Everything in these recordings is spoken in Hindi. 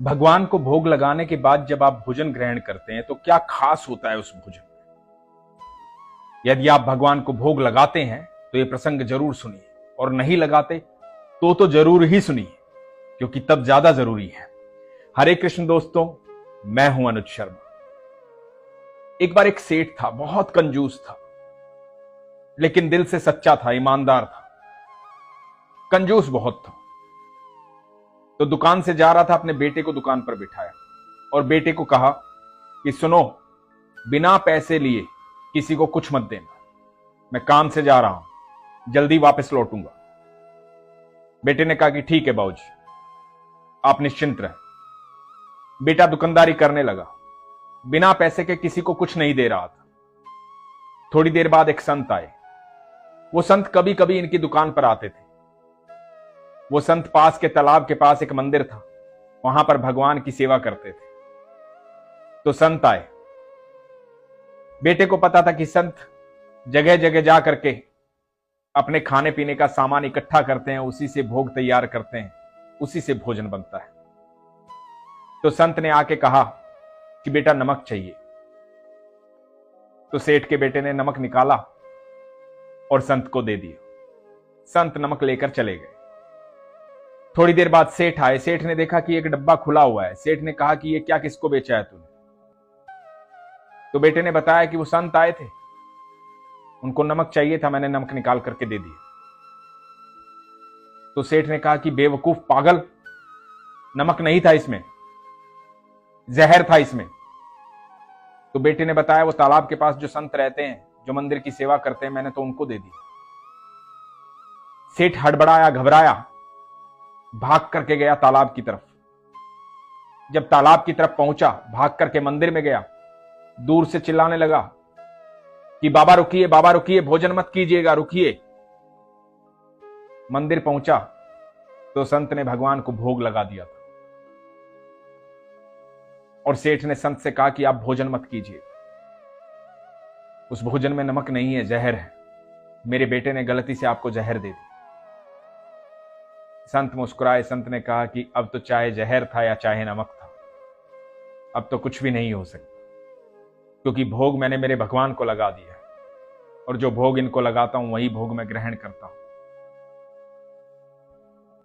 भगवान को भोग लगाने के बाद जब आप भोजन ग्रहण करते हैं तो क्या खास होता है उस भोजन में। यदि आप भगवान को भोग लगाते हैं तो यह प्रसंग जरूर सुनिए, और नहीं लगाते तो जरूर ही सुनिए, क्योंकि तब ज्यादा जरूरी है। हरे कृष्ण दोस्तों, मैं हूं अनुज शर्मा। एक बार एक सेठ था, बहुत कंजूस था, लेकिन दिल से सच्चा था, ईमानदार था। कंजूस बहुत था। तो दुकान से जा रहा था, अपने बेटे को दुकान पर बिठाया और बेटे को कहा कि सुनो, बिना पैसे लिए किसी को कुछ मत देना, मैं काम से जा रहा हूं, जल्दी वापस लौटूंगा। बेटे ने कहा कि ठीक है बाबूजी, आप निश्चिंत रहें। बेटा दुकानदारी करने लगा, बिना पैसे के किसी को कुछ नहीं दे रहा था। थोड़ी देर बाद एक संत आए। वो संत कभी कभी इनकी दुकान पर आते थे। वो संत पास के तालाब के पास एक मंदिर था, वहां पर भगवान की सेवा करते थे। तो संत आए। बेटे को पता था कि संत जगह जगह जा करके अपने खाने पीने का सामान इकट्ठा करते हैं, उसी से भोग तैयार करते हैं, उसी से भोजन बनता है। तो संत ने आके कहा कि बेटा नमक चाहिए। तो सेठ के बेटे ने नमक निकाला और संत को दे दिया। संत नमक लेकर चले गए। थोड़ी देर बाद सेठ आए। सेठ ने देखा कि एक डब्बा खुला हुआ है। सेठ ने कहा कि ये क्या, किसको बेचा है तूने? तो बेटे ने बताया कि वो संत आए थे, उनको नमक चाहिए था, मैंने नमक निकाल करके दे दिया। तो सेठ ने कहा कि बेवकूफ पागल, नमक नहीं था इसमें, जहर था इसमें। तो बेटे ने बताया वो तालाब के पास जो संत रहते हैं, जो मंदिर की सेवा करते हैं, मैंने तो उनको दे दिया। सेठ हड़बड़ाया, घबराया, भाग करके गया तालाब की तरफ। जब तालाब की तरफ पहुंचा, भाग करके मंदिर में गया, दूर से चिल्लाने लगा कि बाबा रुकिए, बाबा रुकिए, भोजन मत कीजिएगा, रुकिए। मंदिर पहुंचा तो संत ने भगवान को भोग लगा दिया था। और सेठ ने संत से कहा कि आप भोजन मत कीजिए, उस भोजन में नमक नहीं है, जहर है, मेरे बेटे ने गलती से आपको जहर दे दी। संत मुस्कुराए। संत ने कहा कि अब तो चाहे जहर था या चाहे नमक था, अब तो कुछ भी नहीं हो सकता, क्योंकि भोग मैंने मेरे भगवान को लगा दिया है, और जो भोग इनको लगाता हूं वही भोग मैं ग्रहण करता हूं।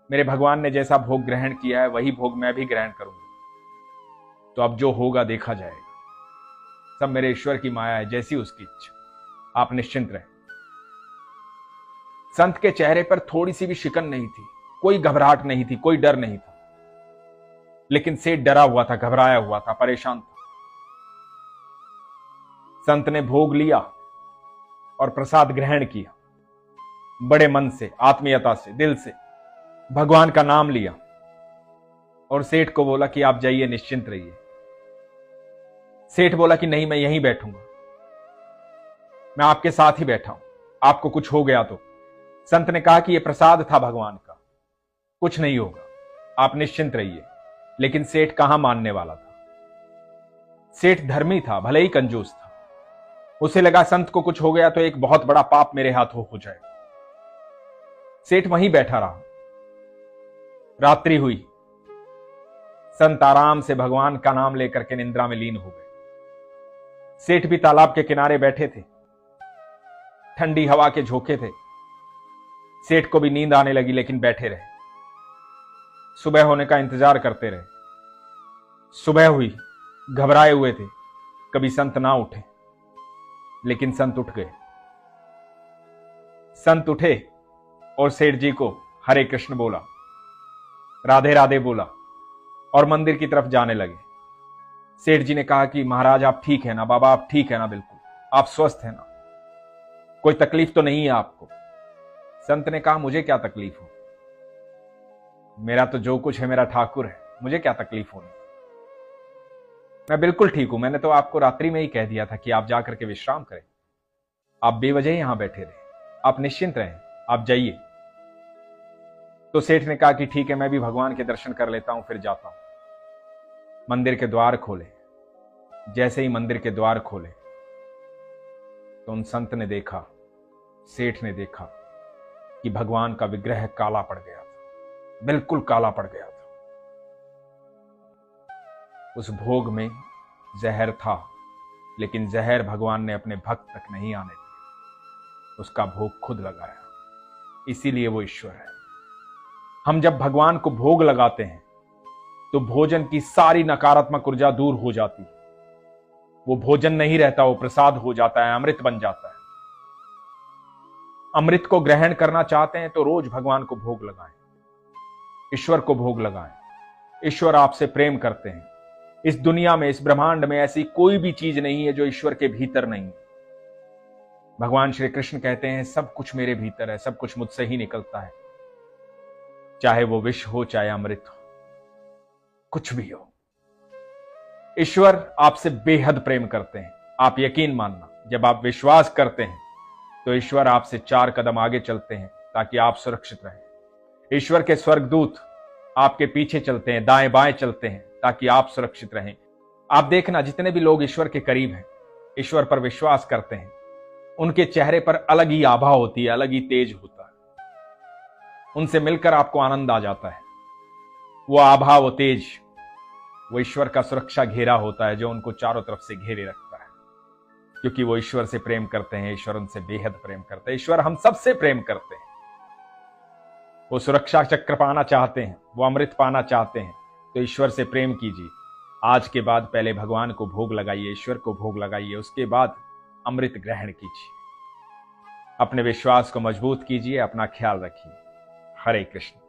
मेरे भगवान ने जैसा भोग ग्रहण किया है वही भोग मैं भी ग्रहण करूंगा। तो अब जो होगा देखा जाएगा, सब मेरे ईश्वर की माया है, जैसी उसकी इच्छा, आप निश्चिंत रहें। संत के चेहरे पर थोड़ी सी भी शिकन नहीं थी, कोई घबराहट नहीं थी, कोई डर नहीं था। लेकिन सेठ डरा हुआ था, घबराया हुआ था, परेशान था। संत ने भोग लिया और प्रसाद ग्रहण किया, बड़े मन से, आत्मीयता से, दिल से भगवान का नाम लिया और सेठ को बोला कि आप जाइए, निश्चिंत रहिए। सेठ बोला कि नहीं, मैं यहीं बैठूंगा, मैं आपके साथ ही बैठा हूं, आपको कुछ हो गया तो। संत ने कहा कि यह प्रसाद था भगवान का, कुछ नहीं होगा, आप निश्चिंत रहिए। लेकिन सेठ कहां मानने वाला था। सेठ धर्मी था, भले ही कंजूस था। उसे लगा संत को कुछ हो गया तो एक बहुत बड़ा पाप मेरे हाथों हो जाएगा। सेठ वहीं बैठा रहा। रात्रि हुई। संत आराम से भगवान का नाम लेकर के निंद्रा में लीन हो गए। सेठ भी तालाब के किनारे बैठे थे, ठंडी हवा के झोंके थे। सेठ को भी नींद आने लगी, लेकिन बैठे रहे, सुबह होने का इंतजार करते रहे। सुबह हुई, घबराए हुए थे, कभी संत ना उठे, लेकिन संत उठ गए। संत उठे और सेठ जी को हरे कृष्ण बोला, राधे राधे बोला और मंदिर की तरफ जाने लगे। सेठ जी ने कहा कि महाराज आप ठीक है ना, बाबा आप ठीक है ना, बिल्कुल आप स्वस्थ है ना, कोई तकलीफ तो नहीं है आपको? संत ने कहा मुझे क्या तकलीफ हो, मेरा तो जो कुछ है मेरा ठाकुर है, मुझे क्या तकलीफ होनी, मैं बिल्कुल ठीक हूं। मैंने तो आपको रात्रि में ही कह दिया था कि आप जाकर के विश्राम करें, आप बेवजह यहां बैठे रहे, आप निश्चिंत रहें, आप जाइए। तो सेठ ने कहा कि ठीक है, मैं भी भगवान के दर्शन कर लेता हूं, फिर जाता हूं। मंदिर के द्वार खोले। जैसे ही मंदिर के द्वार खोले तो उन संत ने देखा, सेठ ने देखा कि भगवान का विग्रह काला पड़ गया था, बिल्कुल काला पड़ गया था। उस भोग में जहर था, लेकिन जहर भगवान ने अपने भक्त तक नहीं आने दिया, उसका भोग खुद लगाया, इसीलिए वो ईश्वर है। हम जब भगवान को भोग लगाते हैं तो भोजन की सारी नकारात्मक ऊर्जा दूर हो जाती है। वो भोजन नहीं रहता, वो प्रसाद हो जाता है, अमृत बन जाता है। अमृत को ग्रहण करना चाहते हैं तो रोज भगवान को भोग लगाएं, ईश्वर को भोग लगाएं। ईश्वर आपसे प्रेम करते हैं। इस दुनिया में, इस ब्रह्मांड में ऐसी कोई भी चीज नहीं है जो ईश्वर के भीतर नहीं है। भगवान श्री कृष्ण कहते हैं सब कुछ मेरे भीतर है, सब कुछ मुझसे ही निकलता है, चाहे वो विष हो चाहे अमृत हो, कुछ भी हो। ईश्वर आपसे बेहद प्रेम करते हैं। आप यकीन मानना, जब आप विश्वास करते हैं तो ईश्वर आपसे 4 कदम आगे चलते हैं ताकि आप सुरक्षित रहें। ईश्वर के स्वर्गदूत आपके पीछे चलते हैं, दाएं बाएं चलते हैं ताकि आप सुरक्षित रहें। आप देखना, जितने भी लोग ईश्वर के करीब हैं, ईश्वर पर विश्वास करते हैं, उनके चेहरे पर अलग ही आभा होती है, अलग ही तेज होता है। उनसे मिलकर आपको आनंद आ जाता है। वो आभा, वो तेज, वो ईश्वर का सुरक्षा घेरा होता है जो उनको चारों तरफ से घेरे रखता है, क्योंकि वो ईश्वर से प्रेम करते हैं। ईश्वर उनसे बेहद प्रेम करते हैं। ईश्वर हम सबसे प्रेम करते हैं। वो सुरक्षा चक्र पाना चाहते हैं, वो अमृत पाना चाहते हैं, तो ईश्वर से प्रेम कीजिए। आज के बाद पहले भगवान को भोग लगाइए, ईश्वर को भोग लगाइए, उसके बाद अमृत ग्रहण कीजिए। अपने विश्वास को मजबूत कीजिए, अपना ख्याल रखिए। हरे कृष्ण।